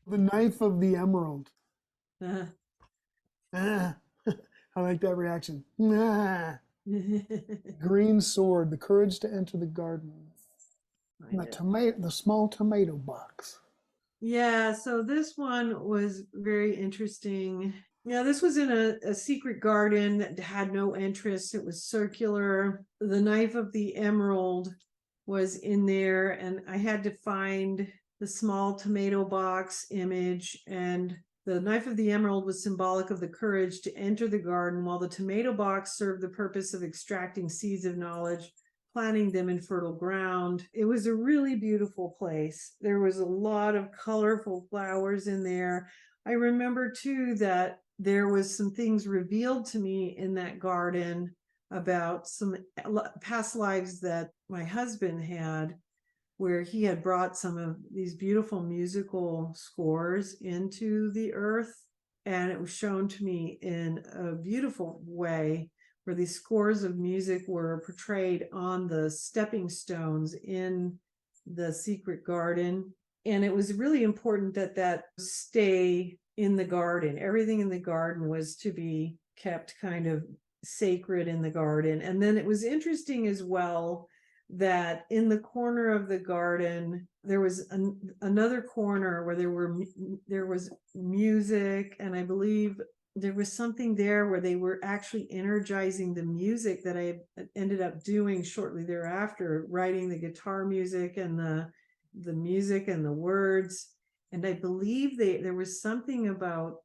The knife of the emerald. Uh, Ah, I like that reaction. Ah. I Green sword, the courage to enter the garden. And did. the small tomato box. Yeah, so this one was very interesting. Yeah, this was in a secret garden that had no entrance. It was circular. The knife of the emerald was in there, and I had to find the small tomato box image. And the knife of the emerald was symbolic of the courage to enter the garden, while the tomato box served the purpose of extracting seeds of knowledge, planting them in fertile ground. It was a really beautiful place. There was a lot of colorful flowers in there. I remember too that there was some things revealed to me in that garden about some past lives that my husband had, where he had brought some of these beautiful musical scores into the earth. And it was shown to me in a beautiful way, where these scores of music were portrayed on the stepping stones in the secret garden. And it was really important that that stay in the garden. Everything in the garden was to be kept kind of sacred in the garden. And then it was interesting as well that in the corner of the garden there was another corner where there was music, and I believe there was something there where they were actually energizing the music that I ended up doing shortly thereafter, writing the guitar music and the music and the words. And I believe there was something about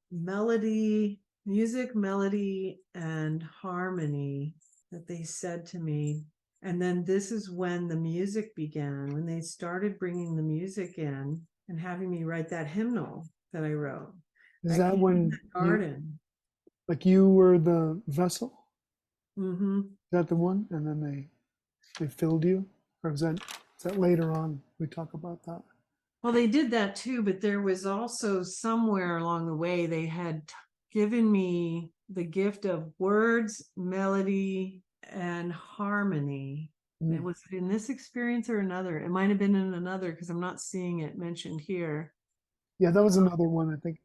music, melody, and harmony that they said to me. And then this is when the music began, when they started bringing the music in and having me write that hymnal that I wrote. Is That that came in when the garden. you were the vessel? Mm-hmm. Is that the one? And then they filled you? Or is that later on we talk about that? Well, they did that too, but there was also somewhere along the way they had given me the gift of words, melody, and harmony. It Mm. was in this experience or another. It might have been in another because I'm not seeing it mentioned here. Yeah, that was another one I think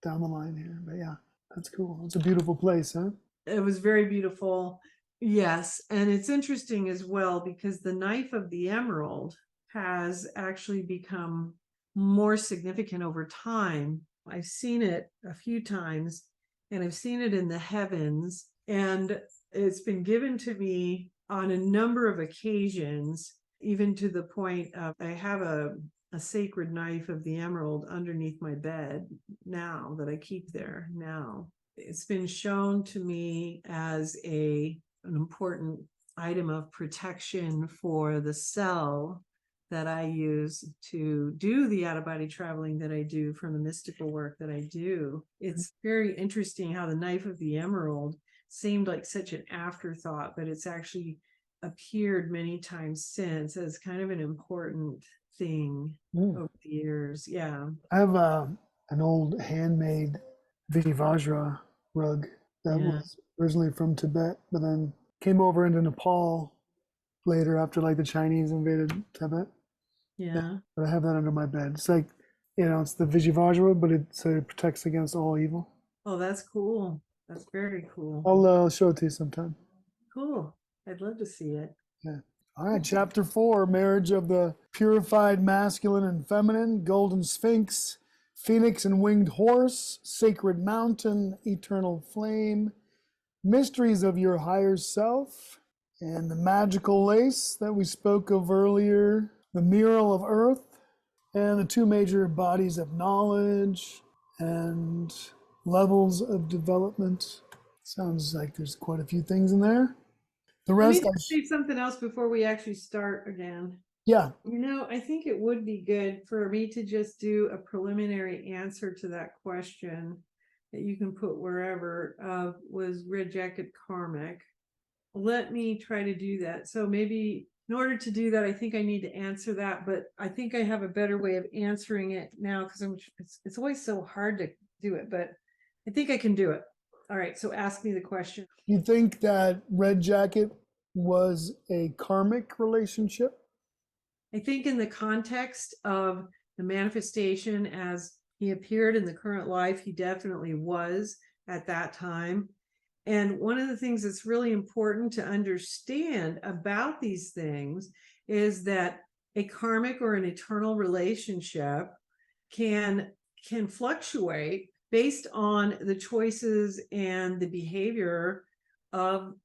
down the line here. But yeah, that's cool. It's a beautiful place, huh? It was very beautiful. Yes. And it's interesting as well because the knife of the emerald has actually become more significant over time. I've seen it a few times, and I've seen it in the heavens, and it's been given to me on a number of occasions, even to the point of I have a sacred knife of the emerald underneath my bed now that I keep there now. It's been shown to me as an important item of protection for the cell that I use to do the out of body traveling that I do, from the mystical work that I do. It's very interesting how the knife of the emerald seemed like such an afterthought, but it's actually appeared many times since as kind of an important thing Mm. over the years. Yeah. I have an old handmade Vijvajra rug that Yeah. was originally from Tibet, but then came over into Nepal later after like the Chinese invaded Tibet. Yeah, Yeah. but I have that under my bed. It's like, it's the Vijvajra, but it protects against all evil. Oh, that's cool. That's very cool. I'll show it to you sometime. Cool. I'd love to see it. Yeah. All right, chapter 4, marriage of the purified masculine and feminine, golden sphinx, phoenix and winged horse, sacred mountain, eternal flame, mysteries of your higher self, and the magical lace that we spoke of earlier, the mural of earth, and the two major bodies of knowledge and levels of development. Sounds like there's quite a few things in there. The Let me rest, just say something else before we actually start again. yeah, I think it would be good for me to just do a preliminary answer to that question that you can put wherever, was red jacket karmic. Let me try to do that. So maybe in order to do that, I think I need to answer that, but I think I have a better way of answering it now because it's always so hard to do it, but I think I can do it. All right, so ask me the question. you think that Red Jacket was a karmic relationship? I think in the context of the manifestation as He appeared in the current life. He definitely was at that time. And one of the things that's really important to understand about these things is that a karmic or an eternal relationship can fluctuate based on the choices and the behavior of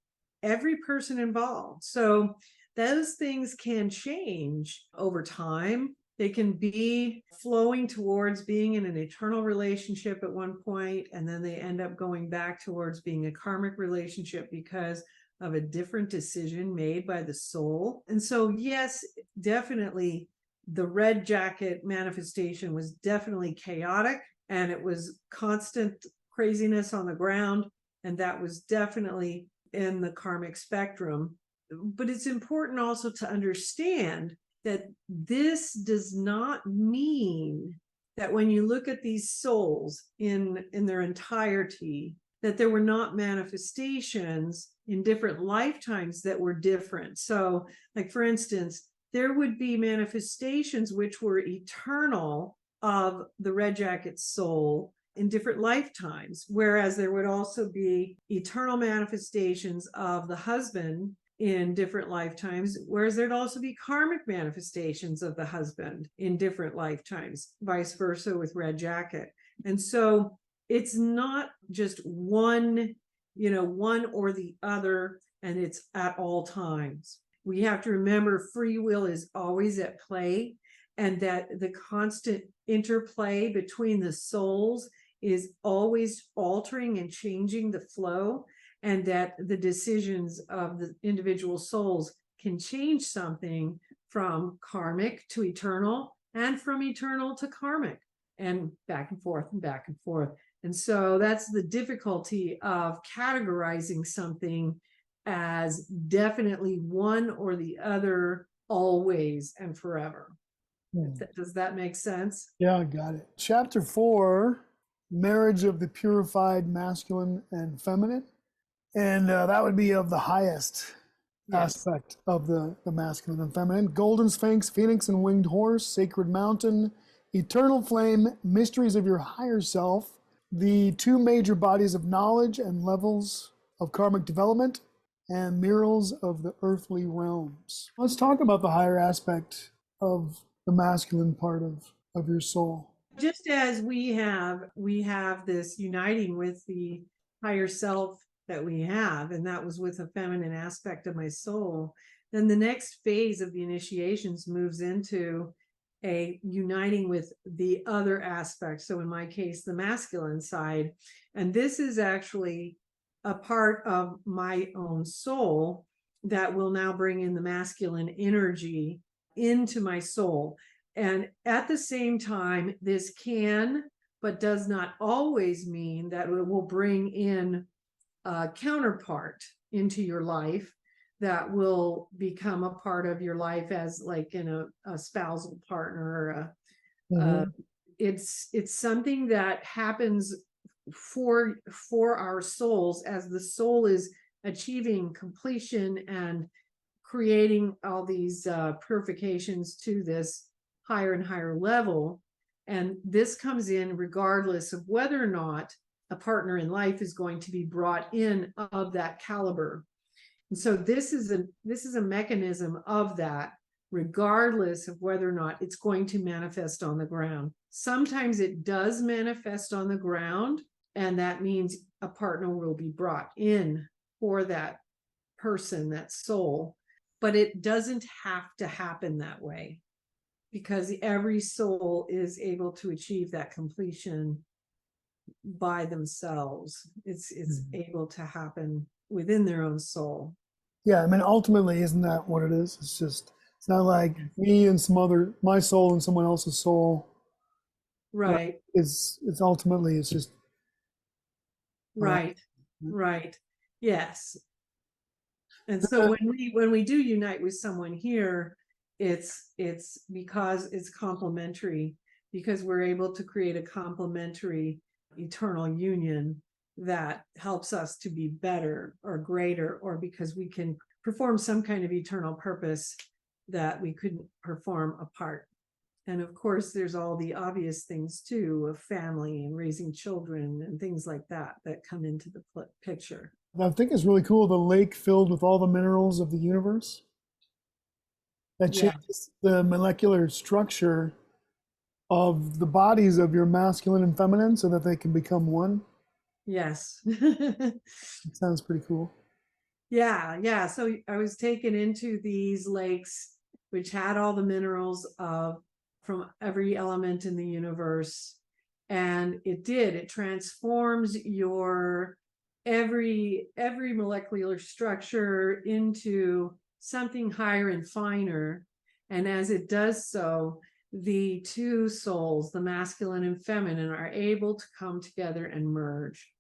every person involved. So those things can change over time. They can be flowing towards being in an eternal relationship at one point, and then they end up going back towards being a karmic relationship because of a different decision made by the soul. And so, yes, definitely the red jacket manifestation was definitely chaotic, and it was constant craziness on the ground. And that was definitely in the karmic spectrum. But it's important also to understand that this does not mean that when you look at these souls in their entirety, that there were not manifestations in different lifetimes that were different. So, like, for instance, there would be manifestations which were eternal of the red jacket soul in different lifetimes, whereas there would also be eternal manifestations of the husband in different lifetimes, whereas there'd also be karmic manifestations of the husband in different lifetimes, vice versa with red jacket. And so it's not just one, one or the other, and it's at all times. We have to remember free will is always at play, and that the constant interplay between the souls is always altering and changing the flow, and that the decisions of the individual souls can change something from karmic to eternal, and from eternal to karmic, and back and forth and back and forth. And so that's the difficulty of categorizing something as definitely one or the other, always and forever. Does that make sense? Yeah, I got it. Chapter 4, marriage of the purified masculine and feminine. And that would be of the highest aspect of the masculine and feminine. Golden Sphinx, Phoenix and Winged Horse, Sacred Mountain, Eternal Flame, Mysteries of Your Higher Self, the two major bodies of knowledge and levels of karmic development, and Murals of the Earthly Realms. Let's talk about the higher aspect of the masculine part of your soul. Just as we have this uniting with the higher self that we have, and that was with a feminine aspect of my soul, then the next phase of the initiations moves into a uniting with the other aspect. So in my case, the masculine side. And this is actually a part of my own soul that will now bring in the masculine energy into my soul. And at the same time, this can, but does not always mean that it will bring in a counterpart into your life that will become a part of your life as like in a spousal partner. Or it's something that happens for our souls as the soul is achieving completion and creating all these purifications to this higher and higher level. And this comes in regardless of whether or not a partner in life is going to be brought in of that caliber. And so this is a mechanism of that, regardless of whether or not it's going to manifest on the ground. Sometimes it does manifest on the ground, and that means a partner will be brought in for that person, that soul. But it doesn't have to happen that way, because every soul is able to achieve that completion by themselves. It's able to happen within their own soul. Yeah, I mean, ultimately, isn't that what it is? It's not like me and my soul and someone else's soul. Right. It's ultimately, it's just. Right. Yes. And so when we do unite with someone here, it's because it's complementary, because we're able to create a complementary eternal union that helps us to be better or greater, or because we can perform some kind of eternal purpose that we couldn't perform apart. And of course, there's all the obvious things too, of family and raising children and things like that that come into the picture. I think it's really cool, the lake filled with all the minerals of the universe. That Yeah. changes the molecular structure of the bodies of your masculine and feminine so that they can become one. Yes. It sounds pretty cool. Yeah. So I was taken into these lakes, which had all the minerals of from every element in the universe. And it transforms your every molecular structure into something higher and finer. And as it does so, the two souls, the masculine and feminine, are able to come together and merge.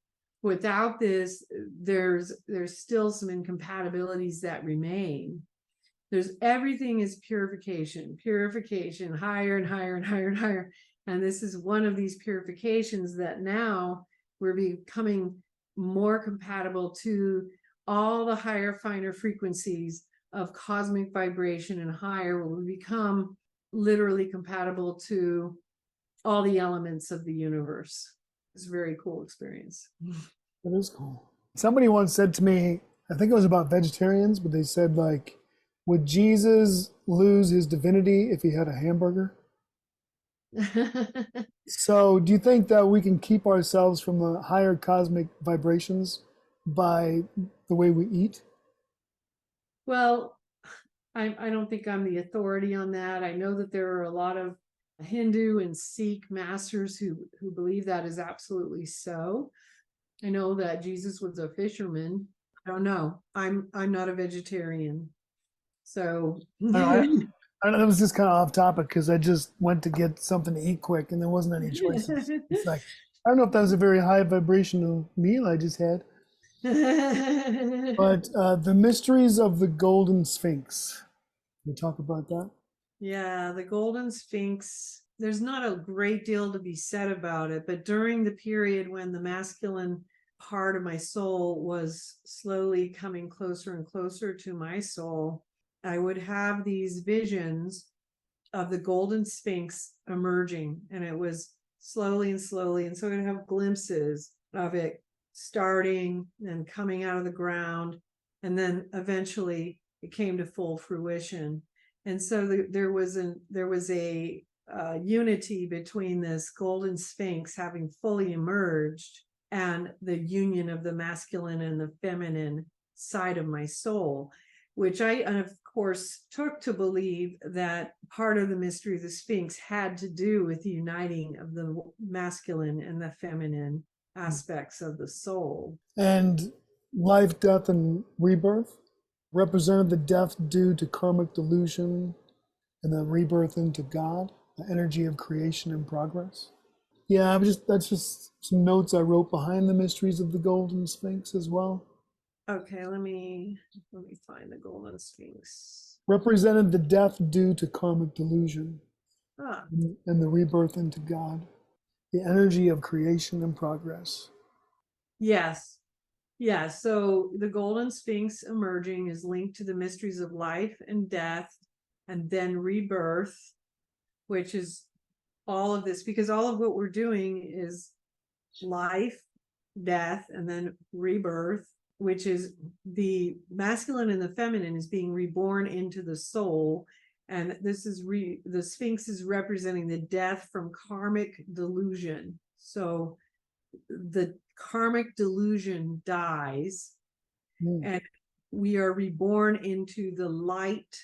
Without this, there's still some incompatibilities that remain. There's everything is purification, higher and higher and higher and higher. And this is one of these purifications that now we're becoming more compatible to all the higher, finer frequencies of cosmic vibration, and higher will become literally compatible to all the elements of the universe. It's a very cool experience. That is cool. Somebody once said to me, I think it was about vegetarians, but they said, like, would Jesus lose his divinity if he had a hamburger? So, do you think that we can keep ourselves from the higher cosmic vibrations by the way we eat? Well, I don't think I'm the authority on that. I know that there are a lot of Hindu and Sikh masters who believe that is absolutely so. I know that Jesus was a fisherman. I don't know. I'm not a vegetarian. So I don't know, I know that was just kind of off topic because I just went to get something to eat quick and there wasn't any choices. It's like, I don't know if that was a very high vibrational meal I just had, but the mysteries of the Golden Sphinx. We talk about that. Yeah, the Golden Sphinx, there's not a great deal to be said about it, but during the period when the masculine part of my soul was slowly coming closer and closer to my soul, I would have these visions of the Golden Sphinx emerging, and it was slowly and slowly. And so I'd have glimpses of it starting and coming out of the ground, and then eventually it came to full fruition. And so there was a unity between this Golden Sphinx having fully emerged and the union of the masculine and the feminine side of my soul, which I, of course, took to believe that part of the mystery of the Sphinx had to do with the uniting of the masculine and the feminine aspects of the soul. And life, death, and rebirth represented the death due to karmic delusion and the rebirth into God, the energy of creation and progress. Yeah, that's just some notes I wrote behind the mysteries of the Golden Sphinx as well. Okay, let me find the Golden Sphinx. Represented the death due to karmic delusion Ah, and the rebirth into God, the energy of creation and progress. yes. Yeah, so the Golden Sphinx emerging is linked to the mysteries of life and death, and then rebirth, which is all of this, because all of what we're doing is life, death, and then rebirth, which is the masculine and the feminine is being reborn into the soul. And this is the Sphinx is representing the death from karmic delusion. So the karmic delusion dies, and we are reborn into the light,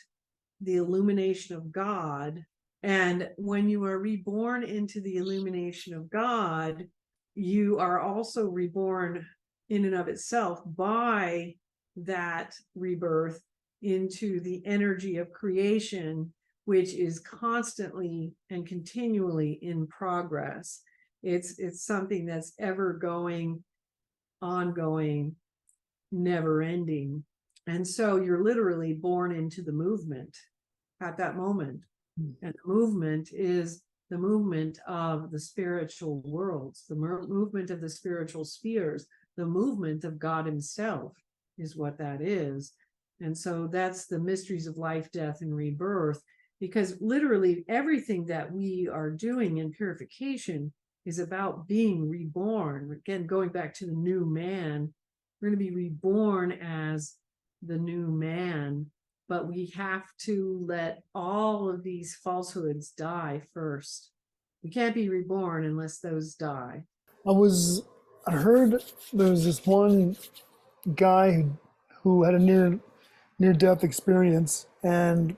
the illumination of God. And when you are reborn into the illumination of God, you are also reborn in and of itself by that rebirth into the energy of creation, which is constantly and continually in progress. It's something that's ever going, ongoing, never ending. And so you're literally born into the movement at that moment. And the movement is the movement of the spiritual worlds, the movement of the spiritual spheres, the movement of God himself is what that is. And so that's the mysteries of life, death, and rebirth. because literally everything that we are doing in purification is about being reborn. Again, going back to the new man, we're going to be reborn as the new man, but we have to let all of these falsehoods die first. We can't be reborn unless those die. I heard there was this one guy who had a near death experience, and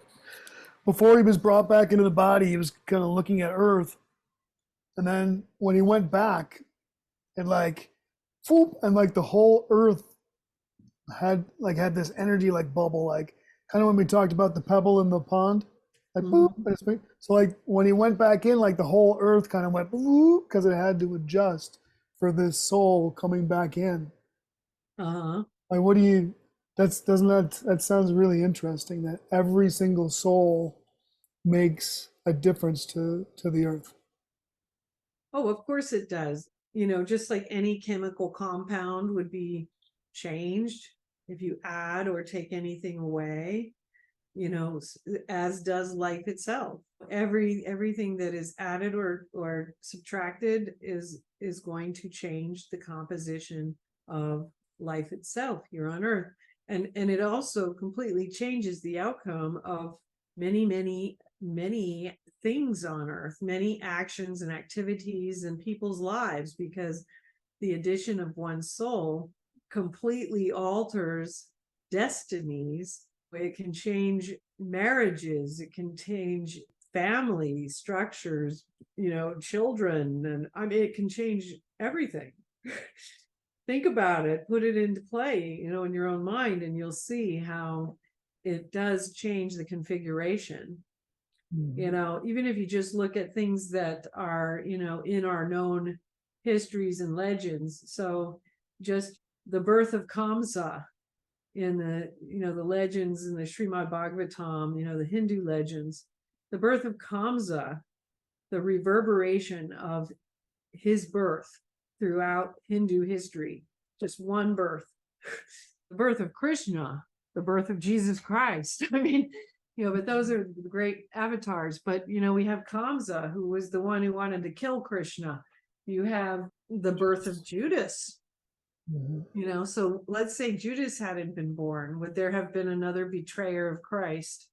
before he was brought back into the body, he was kind of looking at Earth, and then when he went back, and like, whoop, and like the whole Earth had this energy like bubble, like kind of when we talked about the pebble in the pond, like boop, Mhm. and so like when he went back in, like the whole Earth kind of went boop because it had to adjust for this soul coming back in. Uh-huh. Like, what do you? That sounds really interesting. That every single soul makes a difference to the Earth. Oh, of course it does. You know, just like any chemical compound would be changed if you add or take anything away, you know, as does life itself. Everything that is added or subtracted is going to change the composition of life itself here on Earth. And it also completely changes the outcome of many things on Earth, many actions and activities in people's lives, because the addition of one soul completely alters destinies. It can change marriages, it can change family structures, you know, children, and I mean, it can change everything. Think about it, put it into play, you know, in your own mind, and you'll see how it does change the configuration. You know, even if you just look at things that are, you know, in our known histories and legends. So just the birth of Kamsa in the, you know, the legends in the Srimad Bhagavatam, you know, the Hindu legends, the birth of Kamsa, the reverberation of his birth throughout Hindu history, just one birth. The birth of Krishna, the birth of Jesus Christ. I mean, you know, but those are the great avatars. But, you know, we have Kamsa, who was the one who wanted to kill Krishna. You have the birth of Judas, you know, so let's say Judas hadn't been born. Would there have been another betrayer of Christ?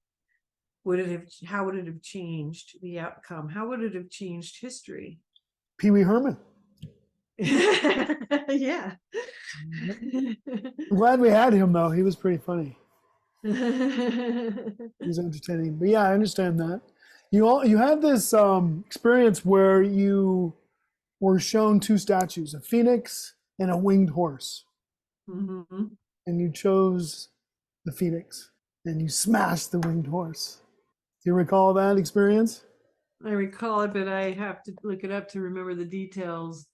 Would it have, how would it have changed the outcome? How would it have changed history? Pee Wee Herman. Yeah. I'm glad we had him though. He was pretty funny. He was entertaining. But yeah, I understand that. You had this experience where you were shown two statues, a phoenix and a winged horse, Mhm. and you chose the phoenix and you smashed the winged horse. Do you recall that experience? I recall it, but I have to look it up to remember the details.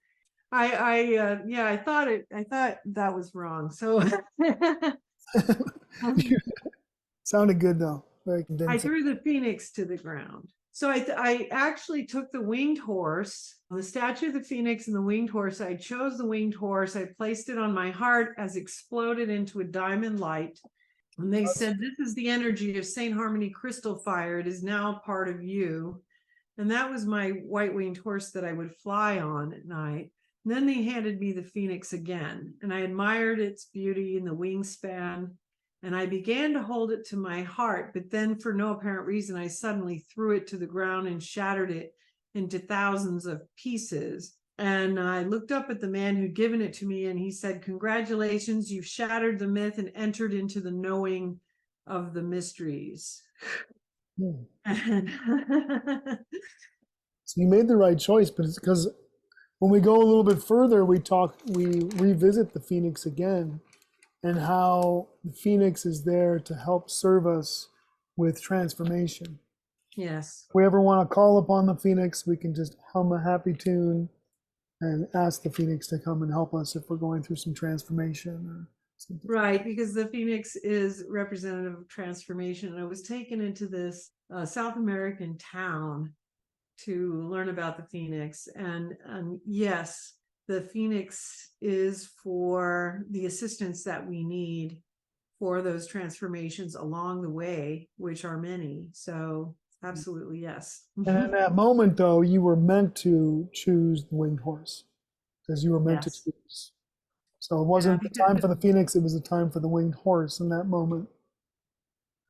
Yeah, I thought that was wrong. So Sounded good though. Very I convincing. threw the phoenix to the ground. So I actually took the winged horse, the statue of the phoenix and the winged horse. I chose the winged horse. I placed it on my heart as exploded into a diamond light. And they said, "This is the energy of Saint Harmony crystal fire. It is now part of you." And that was my white winged horse that I would fly on at night. And then they handed me the phoenix again, and I admired its beauty and the wingspan. And I began to hold it to my heart, but then for no apparent reason, I suddenly threw it to the ground and shattered it into thousands of pieces. And I looked up at the man who'd given it to me, and he said, "Congratulations, you've shattered the myth and entered into the knowing of the mysteries." Hmm. And So you made the right choice, but it's because when we go a little bit further, we revisit the phoenix again and how the phoenix is there to help serve us with transformation. yes. If we ever want to call upon the phoenix, we can just hum a happy tune and ask the phoenix to come and help us if we're going through some transformation or something. Right, because the phoenix is representative of transformation. I was taken into this South American town to learn about the phoenix. And yes, the phoenix is for the assistance that we need for those transformations along the way, which are many. So absolutely, yes. And in that moment, though, you were meant to choose the winged horse because you were meant to Yes. choose. So it Yeah, wasn't the because, time for the phoenix, it was the time for the winged horse in that moment.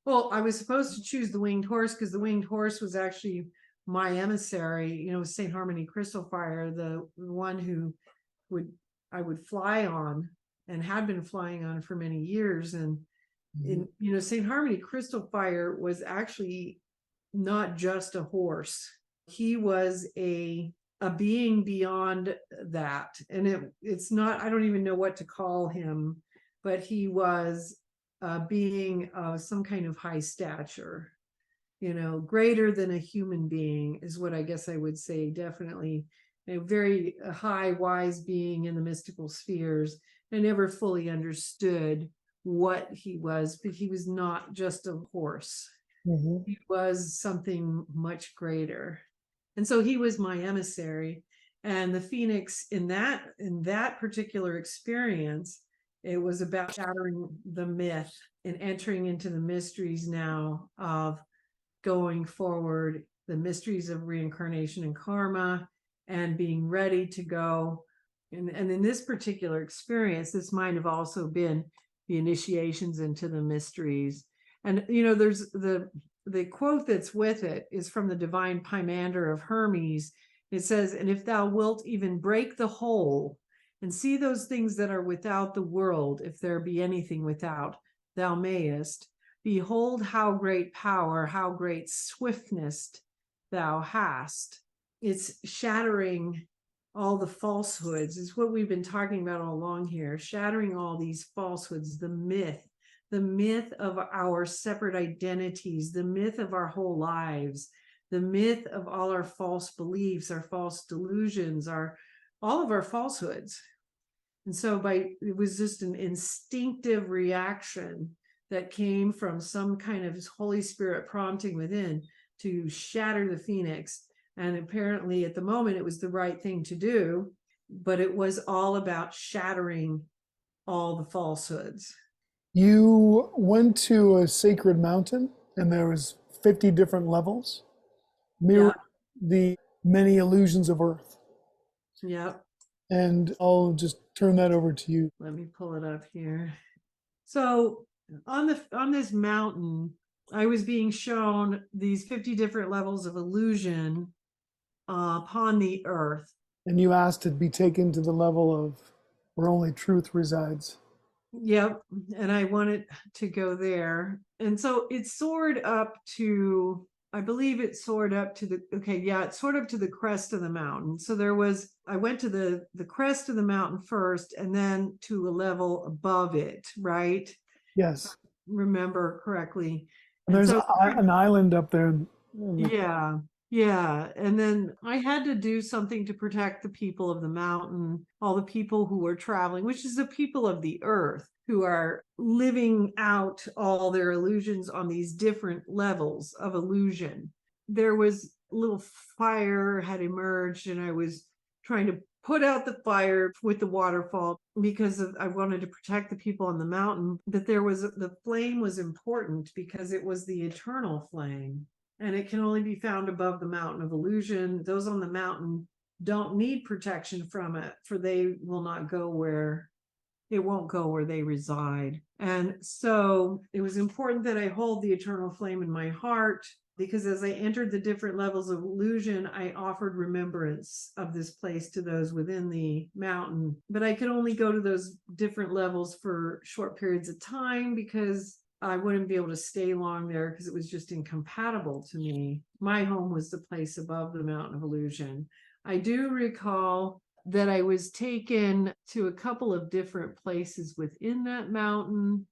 well, I was supposed to choose the winged horse because the winged horse was actually my emissary, St. Harmony Crystal Fire, the one who would I would fly on and had been flying on for many years. And Mhm. in St. Harmony Crystal Fire was actually not just a horse. He was a being beyond that. And it's not, I don't even know what to call him, but he was a being of some kind of high stature, greater than a human being is what I guess I would say. Definitely a very high, wise being in the mystical spheres. I never fully understood what he was, but he was not just a horse. Mhm. He was something much greater. And so he was my emissary. And the phoenix in that particular experience, it was about shattering the myth and entering into the mysteries now of going forward, the mysteries of reincarnation and karma, and being ready to go. And in this particular experience, this might have also been the initiations into the mysteries. And there's the quote that's with it is from the divine Pymander of Hermes. It says, "And if thou wilt even break the whole and see those things that are without the world, if there be anything without, thou mayest. Behold how great power, how great swiftness thou hast." It's shattering all the falsehoods. Is what we've been talking about all along here, shattering all these falsehoods, the myth of our separate identities, the myth of our whole lives, the myth of all our false beliefs, our false delusions, all of our falsehoods. And so it was just an instinctive reaction that came from some kind of Holy Spirit prompting within to shatter the phoenix. And apparently at the moment it was the right thing to do, but it was all about shattering all the falsehoods. You went to a sacred mountain and there was 50 different levels, mirroring Yeah. the many illusions of earth. Yeah. And I'll just turn that over to you. Let me pull it up here. So on this mountain, I was being shown these 50 different levels of illusion upon the earth. And you asked to be taken to the level of where only truth resides. Yep. And I wanted to go there. And so it soared up to, I believe it soared up to it soared up to the crest of the mountain. So I went to the crest of the mountain first and then to a level above it, right? Yes. Remember correctly. And And there's so an island up there. yeah, yeah. And then I had to do something to protect the people of the mountain, all the people who are traveling, which is the people of the earth who are living out all their illusions on these different levels of illusion. There was a little fire had emerged, and I was trying to put out the fire with the waterfall because I wanted to protect the people on the mountain. But the flame was important because it was the eternal flame, and it can only be found above the mountain of illusion. Those on the mountain don't need protection from it, for they will not go where it won't go where they reside. And so it was important that I hold the eternal flame in my heart, because as I entered the different levels of illusion, I offered remembrance of this place to those within the mountain. But I could only go to those different levels for short periods of time because I wouldn't be able to stay long there because it was just incompatible to me. My home was the place above the mountain of illusion. I do recall that I was taken to a couple of different places within that mountain.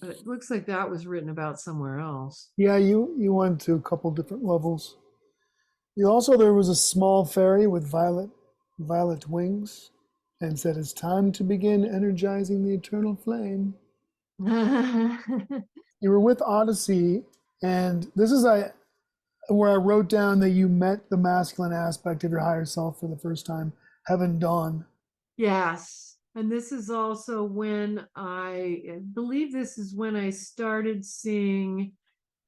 But it looks like that was written about somewhere else. Yeah, you went to a couple different levels. You also there was a small fairy with violet wings, and said it's time to begin energizing the eternal flame. You were with Odyssey, and this is where I wrote down that you met the masculine aspect of your higher self for the first time, Heaven Dawn. Yes. And this is also when I believe this is when I started seeing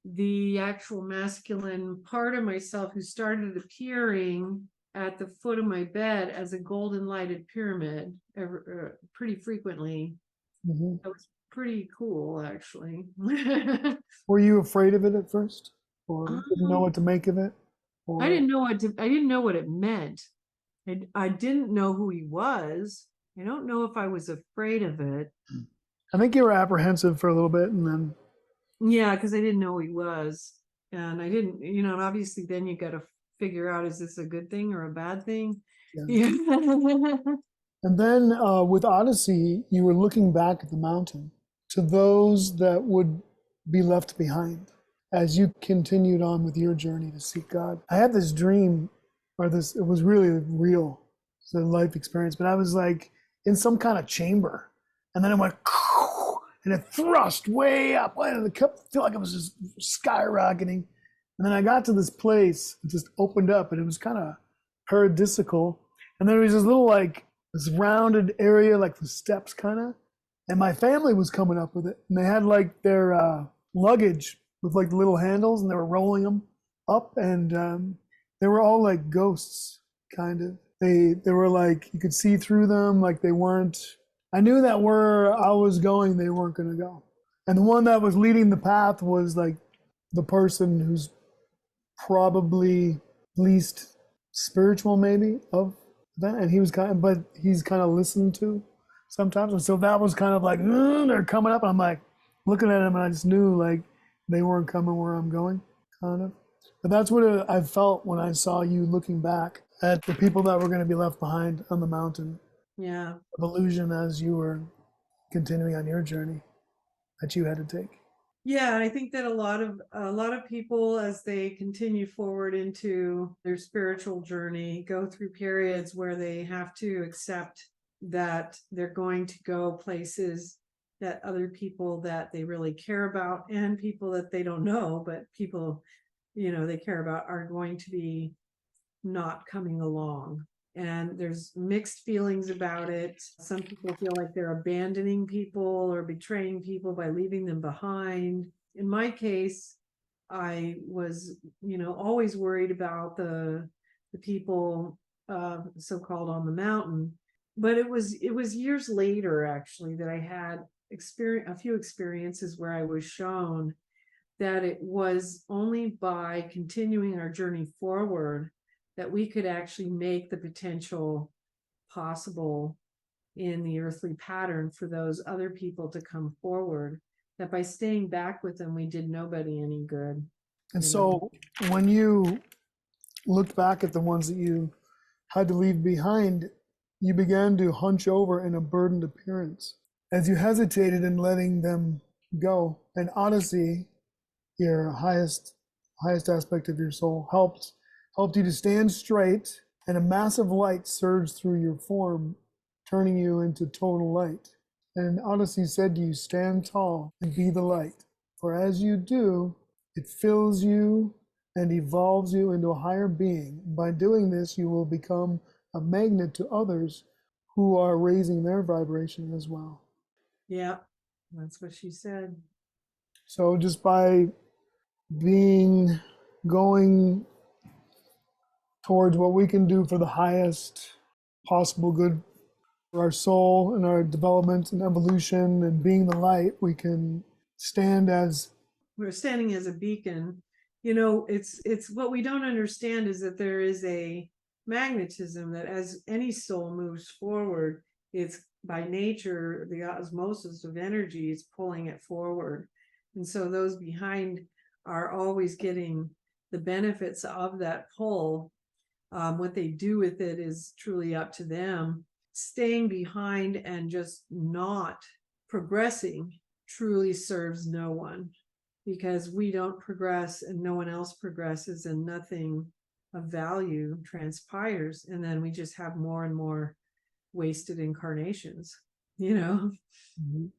the actual masculine part of myself who started appearing at the foot of my bed as a golden lighted pyramid pretty frequently. Hmm. That was pretty cool, actually. Were you afraid of it at first, or didn't know Um, what to make of it? I Or didn't know I didn't know what it meant. I didn't know who he was. I don't know if I was afraid of it. I think you were apprehensive for a little bit, and then Yeah, because I didn't know who he was. And I didn't, and obviously then you got to figure out, is this a good thing or a bad thing? yeah. Yeah. And then with Odyssey, you were looking back at the mountain to those that would be left behind as you continued on with your journey to seek God. I had this dream, or this, it was really real, it's a life experience, but I was like in some kind of chamber. And then it went, and it thrust way up. And it kept, feel like it was just skyrocketing. And then I got to this place, it just opened up, and it was kind of paradisical. And there was this little like this rounded area, like the steps kind of. And my family was coming up with it. And they had like their luggage with like the little handles, and they were rolling them up. And they were all like ghosts, kind of. They were like, you could see through them, like they weren't. I knew that where I was going, they weren't going to go. And the one that was leading the path was like the person who's probably least spiritual maybe of that, and he was kind of, but he's kind of listened to sometimes, and so that was kind of like they're coming up, and I'm like looking at him, and I just knew like they weren't coming where I'm going, kind of. But that's what I felt when I saw you looking back at the people that were going to be left behind on the mountain Yeah. of illusion as you were continuing on your journey that you had to take. Yeah, and I think that a lot of people, as they continue forward into their spiritual journey, go through periods where they have to accept that they're going to go places that other people that they really care about and people that they don't know, but people, they care about, are going to be not coming along. And there's mixed feelings about it. Some people feel like they're abandoning people or betraying people by leaving them behind. In my case, I was, always worried about the people so-called on the mountain. But it was years later actually that I had a few experiences where I was shown that it was only by continuing our journey forward that we could actually make the potential possible in the earthly pattern for those other people to come forward. That by staying back with them, we did nobody any good. And You know, so when you looked back at the ones that you had to leave behind, you began to hunch over in a burdened appearance as you hesitated in letting them go. And Odyssey, your highest aspect of your soul, helped you to stand straight, and a massive light surged through your form, turning you into total light. And Odyssey said to you, stand tall and be the light, for as you do, it fills you and evolves you into a higher being. By doing this, you will become a magnet to others who are raising their vibration as well. yeah, that's what she said. So just by going towards what we can do for the highest possible good for our soul and our development and evolution and being the light, we can stand as. We're standing as a beacon. It's what we don't understand is that there is a magnetism that as any soul moves forward, it's by nature, the osmosis of energy is pulling it forward. And so those behind are always getting the benefits of that pull. What they do with it is truly up to them. Staying behind and just not progressing truly serves no one, because we don't progress and no one else progresses and nothing of value transpires. And then we just have more and more wasted incarnations, you know? Mhm.